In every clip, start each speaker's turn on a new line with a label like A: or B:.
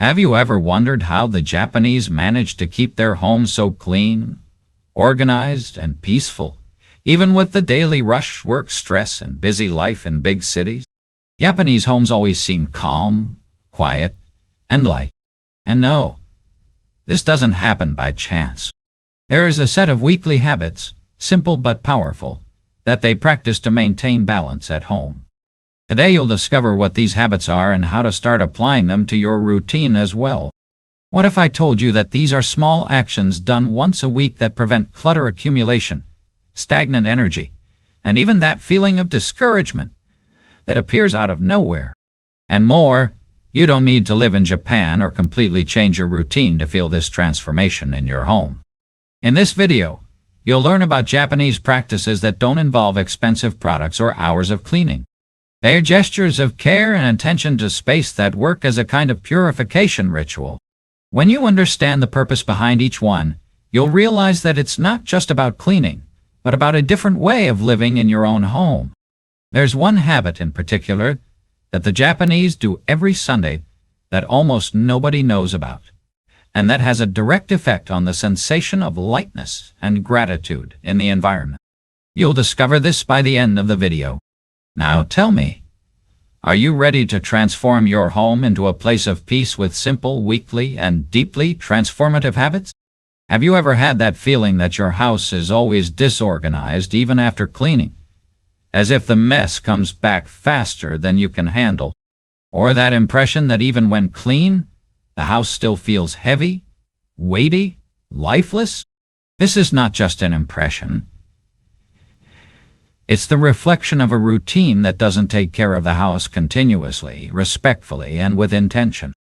A: Have you ever wondered how the Japanese manage to keep their homes so clean, organized, and peaceful, even with the daily rush, work stress, and busy life in big cities? Japanese homes always seem calm, quiet, and light. And no, this doesn't happen by chance. There is a set of weekly habits, simple but powerful, that they practice to maintain balance at home. Today you'll discover what these habits are and how to start applying them to your routine as well. What if I told you that these are small actions done once a week that prevent clutter accumulation, stagnant energy, and even that feeling of discouragement that appears out of nowhere? And more, you don't need to live in Japan or completely change your routine to feel this transformation in your home. In this video, you'll learn about Japanese practices that don't involve expensive products or hours of cleaning. They are gestures of care and attention to space that work as a kind of purification ritual. When you understand the purpose behind each one, you'll realize that it's not just about cleaning, but about a different way of living in your own home. There's one habit in particular that the Japanese do every Sunday that almost nobody knows about, and that has a direct effect on the sensation of lightness and gratitude in the environment. You'll discover this by the end of the video. Now tell me, are you ready to transform your home into a place of peace with simple, weekly, and deeply transformative habits? Have you ever had that feeling that your house is always disorganized even after cleaning, as if the mess comes back faster than you can handle? Or that impression that even when clean, the house still feels heavy, weighty, lifeless? This is not just an impression. It's the reflection of a routine that doesn't take care of the house continuously, respectfully, and with intention.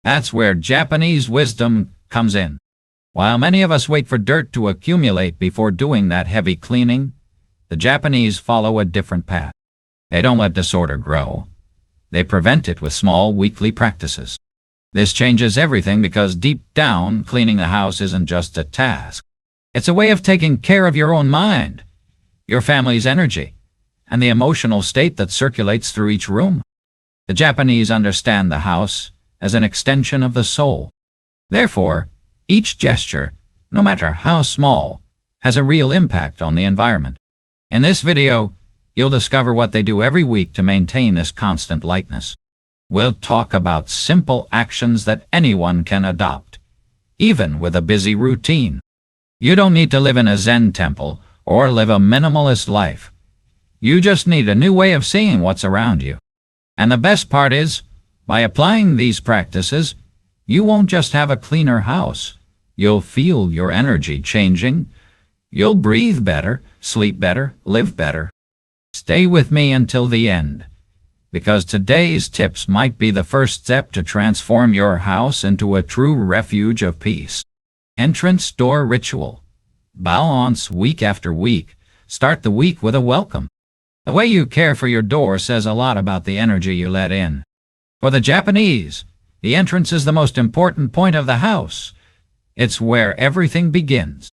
A: That's where Japanese wisdom comes in. While many of us wait for dirt to accumulate before doing that heavy cleaning, the Japanese follow a different path. They don't let disorder grow. They prevent it with small, weekly practices. This changes everything because deep down, cleaning the house isn't just a task. It's a way of taking care of your own mind, your family's energy, and the emotional state that circulates through each room. The Japanese understand the house as an extension of the soul. Therefore, each gesture, no matter how small, has a real impact on the environment. In this video, you'll discover what they do every week to maintain this constant lightness. We'll talk about simple actions that anyone can adopt, even with a busy routine. You don't need to live in a Zen temple or live a minimalist life. You just need a new way of seeing what's around you. And the best part is, by applying these practices, you won't just have a cleaner house. You'll feel your energy changing. You'll breathe better, sleep better, live better. Stay with me until the end, because today's tips might be the first step to transform your house into a true refuge of peace. Entrance door ritual. Balance week after week. Start the week with a welcome. The way you care for your door says a lot about the energy you let in. For the Japanese, the entrance is the most important point of the house. It's where everything begins.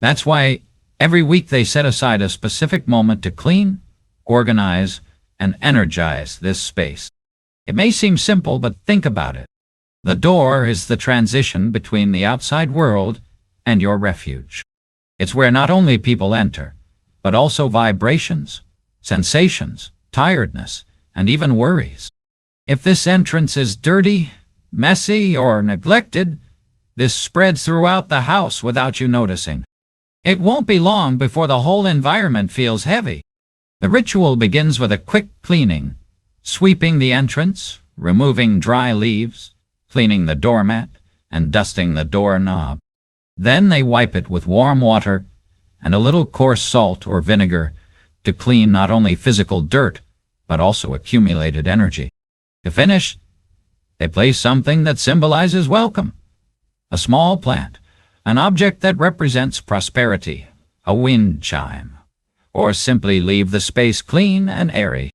A: That's why every week they set aside a specific moment to clean, organize, and energize this space. It may seem simple, but think about it. The door is the transition between the outside world and your refuge. It's where not only people enter, but also vibrations, sensations, tiredness, and even worries. If this entrance is dirty, messy, or neglected, this spreads throughout the house without you noticing. It won't be long before the whole environment feels heavy. The ritual begins with a quick cleaning, sweeping the entrance, removing dry leaves, cleaning the doormat, and dusting the doorknob. Then they wipe it with warm water and a little coarse salt or vinegar to clean not only physical dirt, but also accumulated energy. To finish, they place something that symbolizes welcome. A small plant, an object that represents prosperity, a wind chime, or simply leave the space clean and airy.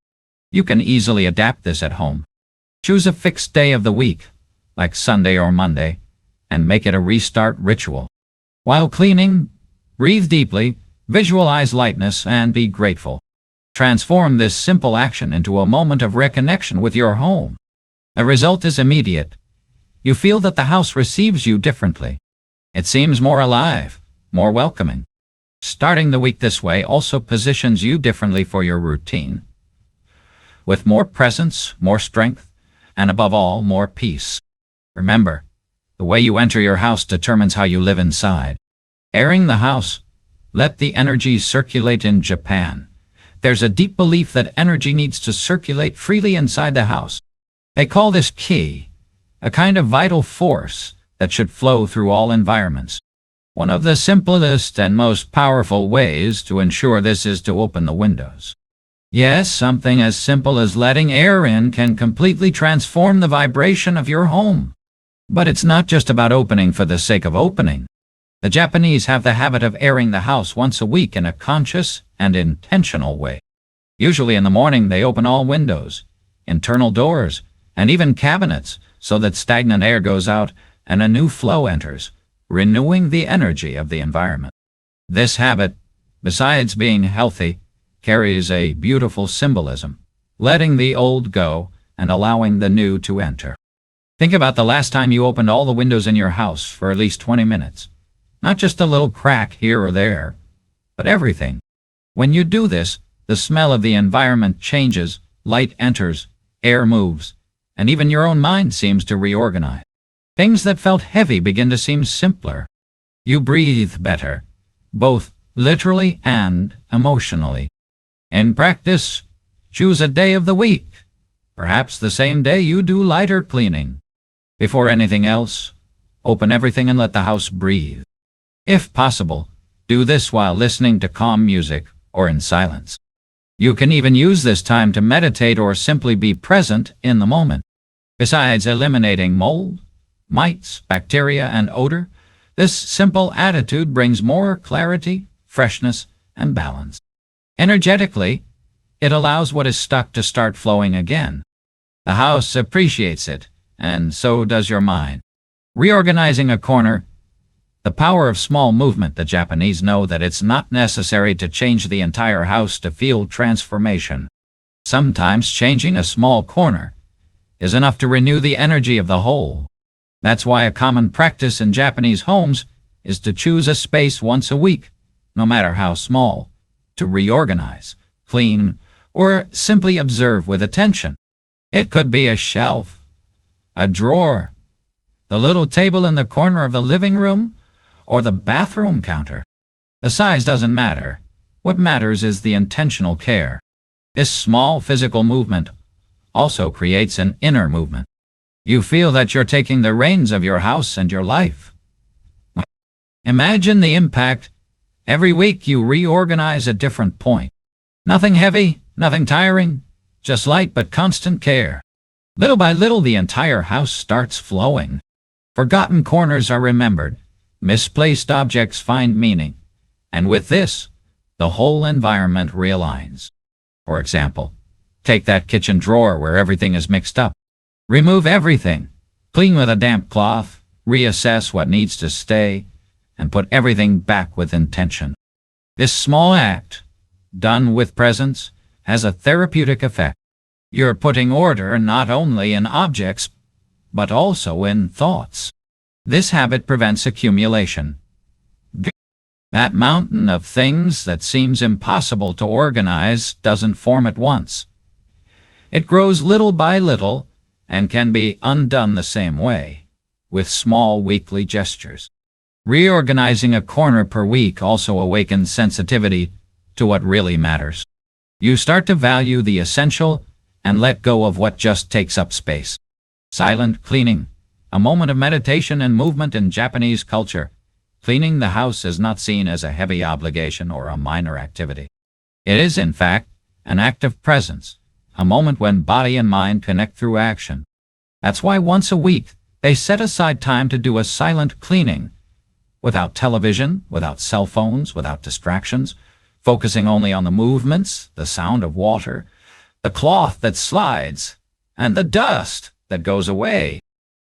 A: You can easily adapt this at home. Choose a fixed day of the week, like Sunday or Monday, and make it a restart ritual. While cleaning, breathe deeply, visualize lightness, and be grateful. Transform this simple action into a moment of reconnection with your home. The result is immediate. you feel that the house receives you differently. It seems more alive, more welcoming. Starting the week this way also positions you differently for your routine, with more presence, more strength, and above all, more peace. Remember, the way you enter your house determines how you live inside. Airing the house. Let the energy circulate. In Japan, there's a deep belief that energy needs to circulate freely inside the house. They call this ki, a kind of vital force that should flow through all environments. One of the simplest and most powerful ways to ensure this is to open the windows. Yes, something as simple as letting air in can completely transform the vibration of your home. But it's not just about opening for the sake of opening. The Japanese have the habit of airing the house once a week in a conscious and intentional way. Usually in the morning they open all windows, internal doors, and even cabinets so that stagnant air goes out and a new flow enters, renewing the energy of the environment. This habit, besides being healthy, carries a beautiful symbolism, letting the old go and allowing the new to enter. Think about the last time you opened all the windows in your house for at least 20 minutes. Not just a little crack here or there, but everything. When you do this, the smell of the environment changes, light enters, air moves, and even your own mind seems to reorganize. Things that felt heavy begin to seem simpler. You breathe better, both literally and emotionally. In practice, choose a day of the week, perhaps the same day you do lighter cleaning. Before anything else, open everything and let the house breathe. If possible, do this while listening to calm music or in silence. You can even use this time to meditate or simply be present in the moment. Besides eliminating mold, mites, bacteria, and odor, this simple attitude brings more clarity, freshness, and balance. Energetically, it allows what is stuck to start flowing again. The house appreciates it, and so does your mind. Reorganizing a corner. The power of small movement. The Japanese know that it's not necessary to change the entire house to feel transformation. Sometimes changing a small corner is enough to renew the energy of the whole. That's why a common practice in Japanese homes is to choose a space once a week, no matter how small, to reorganize, clean, or simply observe with attention. It could be a shelf, a drawer, the little table in the corner of the living room, or the bathroom counter. The size doesn't matter. What matters is the intentional care. This small physical movement also creates an inner movement. You feel that you're taking the reins of your house and your life. Imagine the impact. Every week you reorganize a different point. Nothing heavy, nothing tiring, just light but constant care. Little by little the entire house starts flowing. Forgotten corners are remembered. Misplaced objects find meaning, and with this, the whole environment realigns. For example, take that kitchen drawer where everything is mixed up. Remove everything, clean with a damp cloth, reassess what needs to stay, and put everything back with intention. This small act, done with presence, has a therapeutic effect. You're putting order not only in objects, but also in thoughts. This habit prevents accumulation. That mountain of things that seems impossible to organize doesn't form at once. It grows little by little and can be undone the same way, with small weekly gestures. Reorganizing a corner per week also awakens sensitivity to what really matters. You start to value the essential and let go of what just takes up space. Silent cleaning. A moment of meditation and movement in Japanese culture. Cleaning the house is not seen as a heavy obligation or a minor activity. It is, in fact, an act of presence, a moment when body and mind connect through action. That's why once a week, they set aside time to do a silent cleaning, without television, without cell phones, without distractions, focusing only on the movements, the sound of water, the cloth that slides, and the dust that goes away.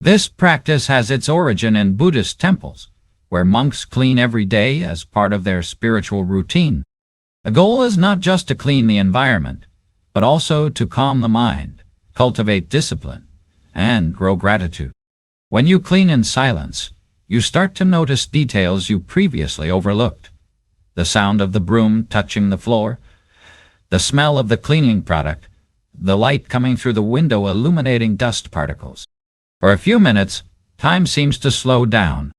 A: This practice has its origin in Buddhist temples, where monks clean every day as part of their spiritual routine. The goal is not just to clean the environment, but also to calm the mind, cultivate discipline, and grow gratitude. When you clean in silence, you start to notice details you previously overlooked. The sound of the broom touching the floor, the smell of the cleaning product, the light coming through the window illuminating dust particles. For a few minutes, time seems to slow down.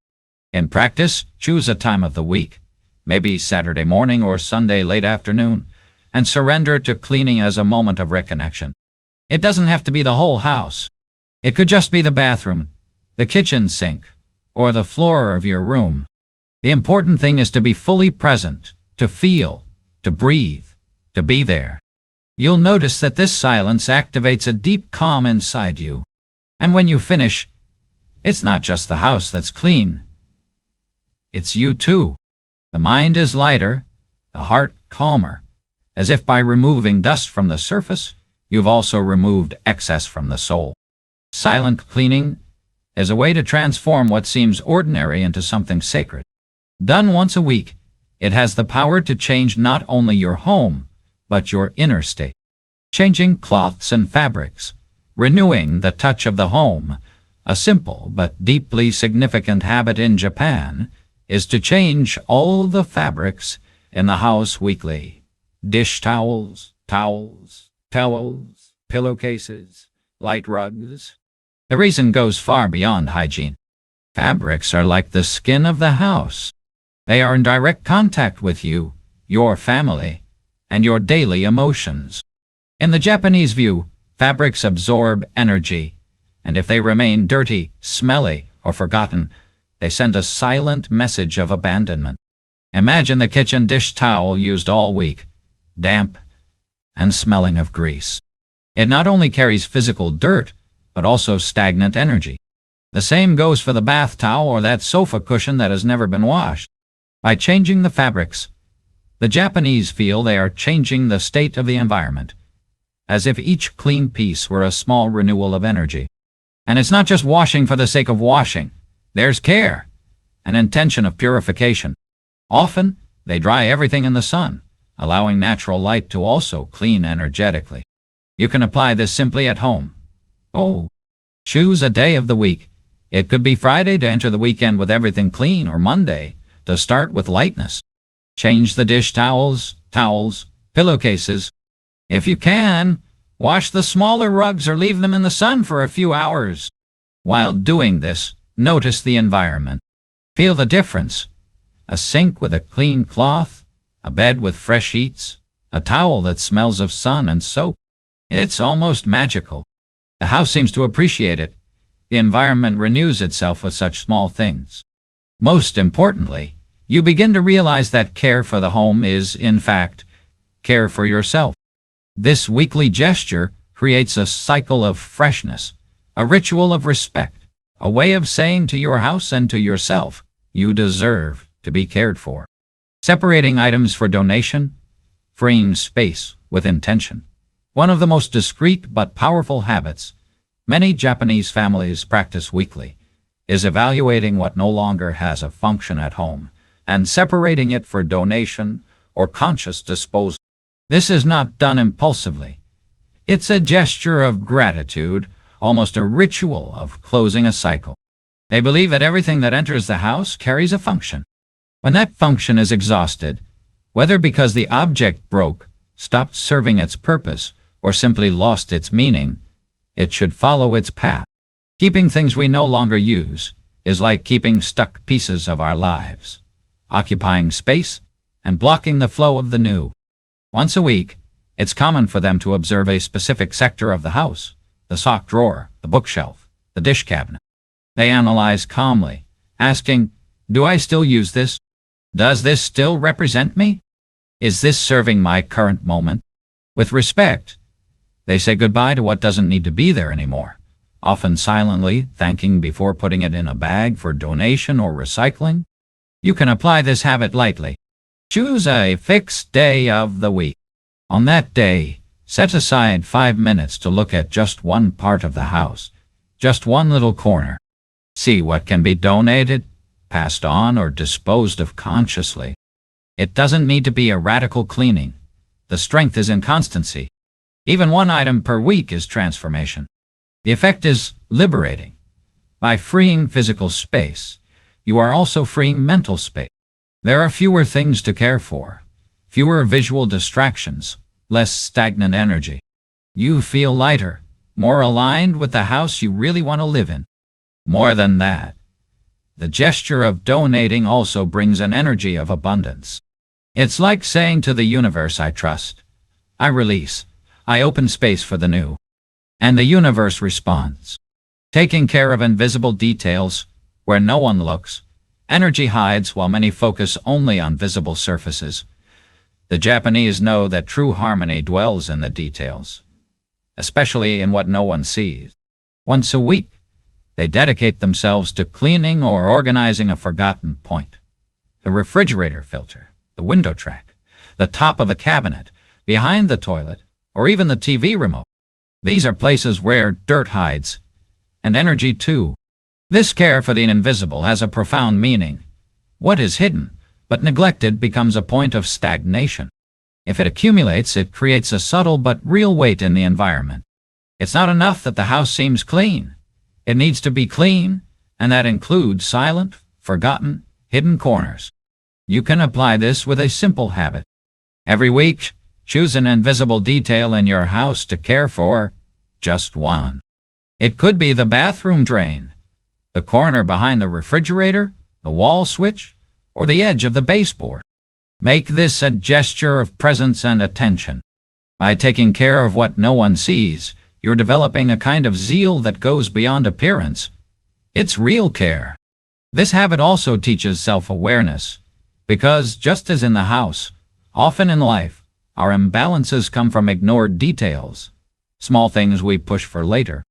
A: In practice, choose a time of the week, maybe Saturday morning or Sunday late afternoon, and surrender to cleaning as a moment of reconnection. It doesn't have to be the whole house. It could just be the bathroom, the kitchen sink, or the floor of your room. The important thing is to be fully present, to feel, to breathe, to be there. You'll notice that this silence activates a deep calm inside you. And when you finish, it's not just the house that's clean. It's you too. The mind is lighter, the heart calmer, as if by removing dust from the surface, you've also removed excess from the soul. Silent cleaning is a way to transform what seems ordinary into something sacred. Done once a week, it has the power to change not only your home, but your inner state. Changing cloths and fabrics, renewing the touch of the home. A simple but deeply significant habit in Japan is to change all the fabrics in the house weekly. Dish towels, pillowcases, light rugs. The reason goes far beyond hygiene. Fabrics are like the skin of the house. They are in direct contact with you, your family, and your daily emotions. In the Japanese view, fabrics absorb energy, and if they remain dirty, smelly, or forgotten, they send a silent message of abandonment. Imagine the kitchen dish towel used all week, damp and smelling of grease. It not only carries physical dirt, but also stagnant energy. The same goes for the bath towel or that sofa cushion that has never been washed. By changing the fabrics, the Japanese feel they are changing the state of the environment, as if each clean piece were a small renewal of energy. And it's not just washing for the sake of washing. There's care, an intention of purification. Often, they dry everything in the sun, allowing natural light to also clean energetically. You can apply this simply at home. Choose a day of the week. It could be Friday to enter the weekend with everything clean, or Monday to start with lightness. Change the dish towels, pillowcases. If you can, wash the smaller rugs or leave them in the sun for a few hours. While doing this, notice the environment. Feel the difference. A sink with a clean cloth, a bed with fresh sheets, a towel that smells of sun and soap. It's almost magical. The house seems to appreciate it. The environment renews itself with such small things. Most importantly, you begin to realize that care for the home is, in fact, care for yourself. This weekly gesture creates a cycle of freshness, a ritual of respect, a way of saying to your house and to yourself, you deserve to be cared for. Separating items for donation, freeing space with intention. One of the most discreet but powerful habits many Japanese families practice weekly is evaluating what no longer has a function at home and separating it for donation or conscious disposal. This is not done impulsively. It's a gesture of gratitude, almost a ritual of closing a cycle. They believe that everything that enters the house carries a function. When that function is exhausted, whether because the object broke, stopped serving its purpose, or simply lost its meaning, it should follow its path. Keeping things we no longer use is like keeping stuck pieces of our lives, occupying space and blocking the flow of the new. Once a week, it's common for them to observe a specific sector of the house, the sock drawer, the bookshelf, the dish cabinet. They analyze calmly, asking, do I still use this? Does this still represent me? Is this serving my current moment? With respect, they say goodbye to what doesn't need to be there anymore, often silently thanking before putting it in a bag for donation or recycling. You can apply this habit lightly. Choose a fixed day of the week. On that day, set aside 5 minutes to look at just one part of the house, just one little corner. See what can be donated, passed on, or disposed of consciously. It doesn't need to be a radical cleaning. The strength is in constancy. Even one item per week is transformation. The effect is liberating. By freeing physical space, you are also freeing mental space. There are fewer things to care for, fewer visual distractions, less stagnant energy. You feel lighter, more aligned with the house you really want to live in. More than that, the gesture of donating also brings an energy of abundance. It's like saying to the universe, I trust, I release, I open space for the new. And the universe responds. Taking care of invisible details, where no one looks, energy hides while many focus only on visible surfaces. The Japanese know that true harmony dwells in the details, especially in what no one sees. Once a week, they dedicate themselves to cleaning or organizing a forgotten point. The refrigerator filter, the window track, the top of a cabinet, behind the toilet, or even the TV remote. These are places where dirt hides, and energy too. This care for the invisible has a profound meaning. What is hidden, but neglected, becomes a point of stagnation. If it accumulates, it creates a subtle but real weight in the environment. It's not enough that the house seems clean. It needs to be clean, and that includes silent, forgotten, hidden corners. You can apply this with a simple habit. Every week, choose an invisible detail in your house to care for, just one. It could be the bathroom drain, the corner behind the refrigerator, the wall switch, or the edge of the baseboard. Make this a gesture of presence and attention. By taking care of what no one sees, you're developing a kind of zeal that goes beyond appearance. It's real care. This habit also teaches self-awareness, because just as in the house, often in life, our imbalances come from ignored details, small things we push for later.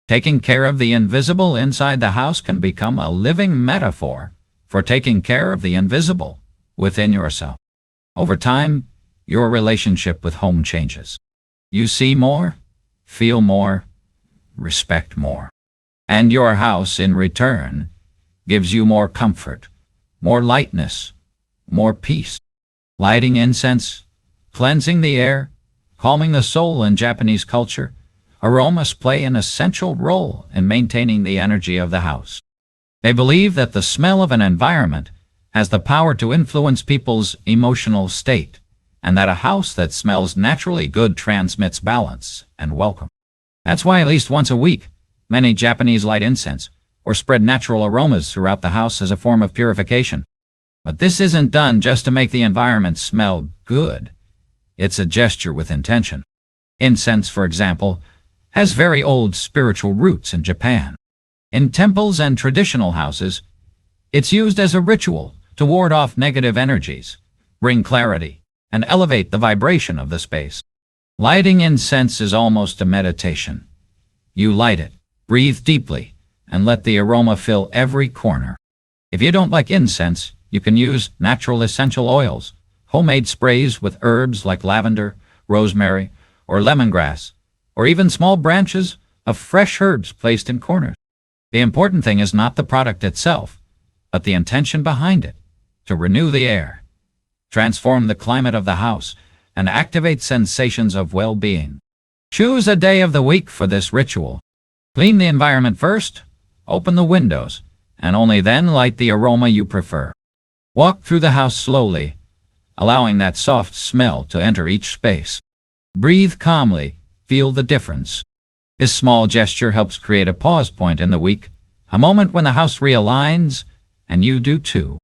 A: Taking care of the invisible inside the house can become a living metaphor for taking care of the invisible within yourself. Over time, your relationship with home changes. You see more, feel more, respect more. And your house, in return, gives you more comfort, more lightness, more peace. Lighting incense, cleansing the air, calming the soul. In Japanese culture, aromas play an essential role in maintaining the energy of the house. They believe that the smell of an environment has the power to influence people's emotional state, and that a house that smells naturally good transmits balance and welcome. That's why at least once a week, many Japanese light incense or spread natural aromas throughout the house as a form of purification. But this isn't done just to make the environment smell good. It's a gesture with intention. Incense, for example, has very old spiritual roots in Japan. In temples and traditional houses, it's used as a ritual to ward off negative energies, bring clarity, and elevate the vibration of the space. Lighting incense is almost a meditation. You light it, breathe deeply, and let the aroma fill every corner. If you don't like incense, you can use natural essential oils, homemade sprays with herbs like lavender, rosemary, or lemongrass, or even small branches of fresh herbs placed in corners. The important thing is not the product itself, but the intention behind it, to renew the air, transform the climate of the house, and activate sensations of well-being. Choose a day of the week for this ritual. Clean the environment first, open the windows, and only then light the aroma you prefer. Walk through the house slowly, allowing that soft smell to enter each space. Breathe calmly, feel the difference. This small gesture helps create a pause point in the week, a moment when the house realigns, and you do too.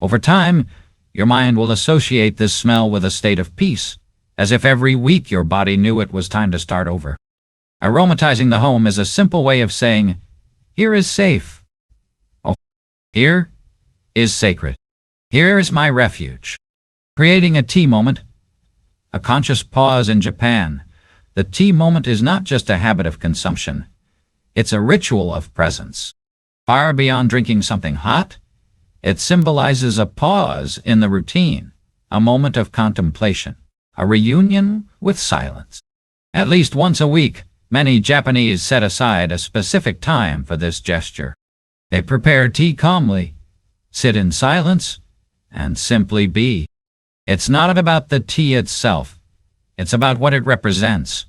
A: Over time, your mind will associate this smell with a state of peace, as if every week your body knew it was time to start over. Aromatizing the home is a simple way of saying, here is safe. Oh, here is sacred. Here is my refuge. Creating a tea moment. A conscious pause. In Japan, the tea moment is not just a habit of consumption. It's a ritual of presence. Far beyond drinking something hot, it symbolizes a pause in the routine, a moment of contemplation, a reunion with silence. At least once a week, many Japanese set aside a specific time for this gesture. They prepare tea calmly, sit in silence, and simply be. It's not about the tea itself. It's about what it represents.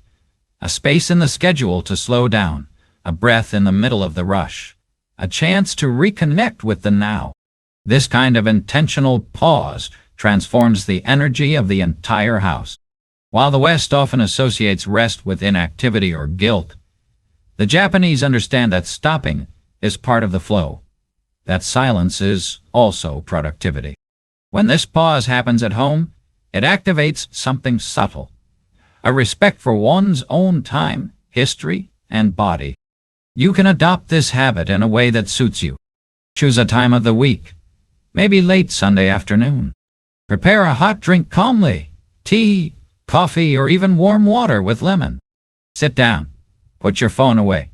A: A space in the schedule to slow down, a breath in the middle of the rush, a chance to reconnect with the now. This kind of intentional pause transforms the energy of the entire house. While the West often associates rest with inactivity or guilt, the Japanese understand that stopping is part of the flow, that silence is also productivity. When this pause happens at home, it activates something subtle, a respect for one's own time, history, and body. You can adopt this habit in a way that suits you. Choose a time of the week, maybe late Sunday afternoon. Prepare a hot drink calmly, tea, coffee, or even warm water with lemon. Sit down, put your phone away,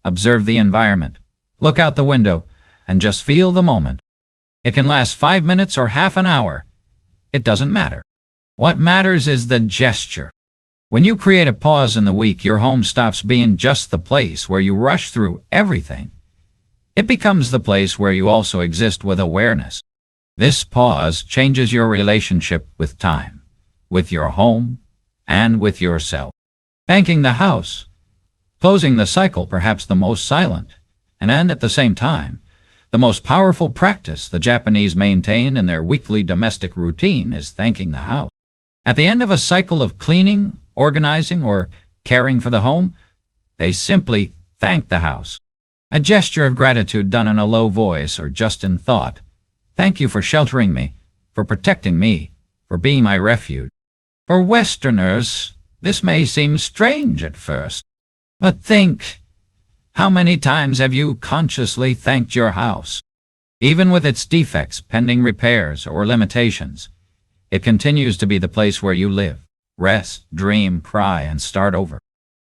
A: observe the environment, look out the window, and just feel the moment. It can last 5 minutes or half an hour. It doesn't matter. What matters is the gesture. When you create a pause in the week, your home stops being just the place where you rush through everything. It becomes the place where you also exist with awareness. This pause changes your relationship with time, with your home, and with yourself. Banking the house, closing the cycle, perhaps the most silent, and at the same time, the most powerful practice the Japanese maintain in their weekly domestic routine is thanking the house. At the end of a cycle of cleaning, organizing, or caring for the home, they simply thank the house. A gesture of gratitude done in a low voice or just in thought. Thank you for sheltering me, for protecting me, for being my refuge. For Westerners, this may seem strange at first, but think, how many times have you consciously thanked your house? Even with its defects, pending repairs, or limitations, it continues to be the place where you live, rest, dream, cry, and start over.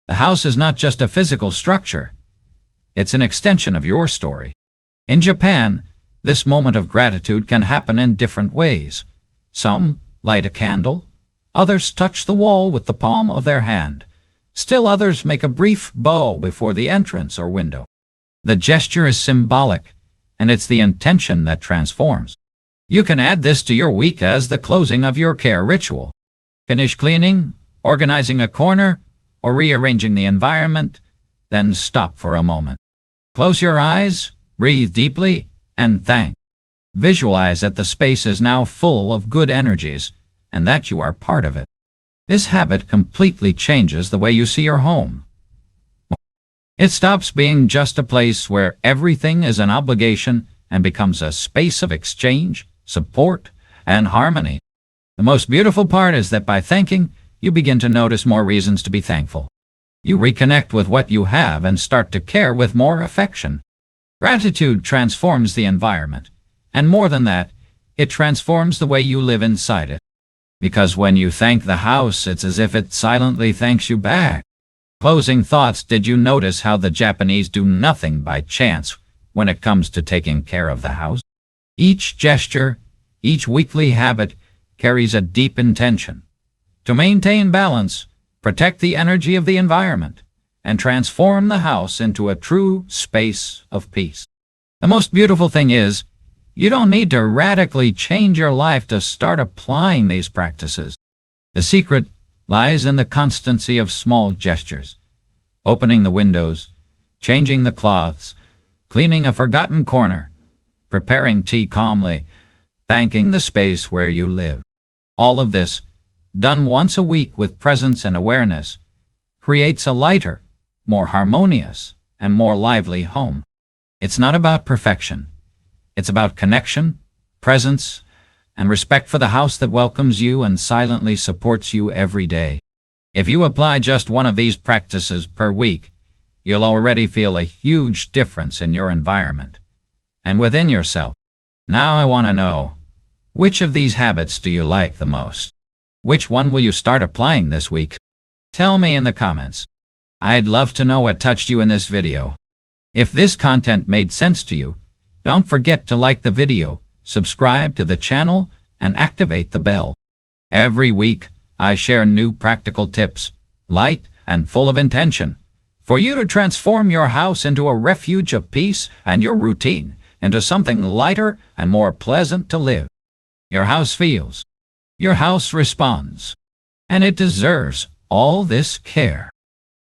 A: The house is not just a physical structure. It's an extension of your story. In Japan, this moment of gratitude can happen in different ways. Some light a candle, others touch the wall with the palm of their hand. Still others make a brief bow before the entrance or window. The gesture is symbolic, and it's the intention that transforms. You can add this to your week as the closing of your care ritual. Finish cleaning, organizing a corner, or rearranging the environment, then stop for a moment. Close your eyes, breathe deeply, and thank. Visualize that the space is now full of good energies, and that you are part of it. This habit completely changes the way you see your home. It stops being just a place where everything is an obligation and becomes a space of exchange, support, and harmony. The most beautiful part is that by thanking, you begin to notice more reasons to be thankful. You reconnect with what you have and start to care with more affection. Gratitude transforms the environment, and more than that, it transforms the way you live inside it. Because when you thank the house, it's as if it silently thanks you back. Closing thoughts: did you notice how the Japanese do nothing by chance when it comes to taking care of the house? Each gesture, each weekly habit carries a deep intention to maintain balance, protect the energy of the environment, and transform the house into a true space of peace. The most beautiful thing is, you don't need to radically change your life to start applying these practices. The secret lies in the constancy of small gestures. Opening the windows, changing the cloths, cleaning a forgotten corner, preparing tea calmly, thanking the space where you live. All of this, done once a week with presence and awareness, creates a lighter, more harmonious, and more lively home. It's not about perfection. It's about connection, presence, and respect for the house that welcomes you and silently supports you every day. If you apply just one of these practices per week, you'll already feel a huge difference in your environment and within yourself. Now I want to know, which of these habits do you like the most? Which one will you start applying this week? Tell me in the comments. I'd love to know what touched you in this video. If this content made sense to you, don't forget to like the video, subscribe to the channel, and activate the bell. Every week, I share new practical tips, light and full of intention, for you to transform your house into a refuge of peace and your routine into something lighter and more pleasant to live. Your house feels, your house responds, and it deserves all this care.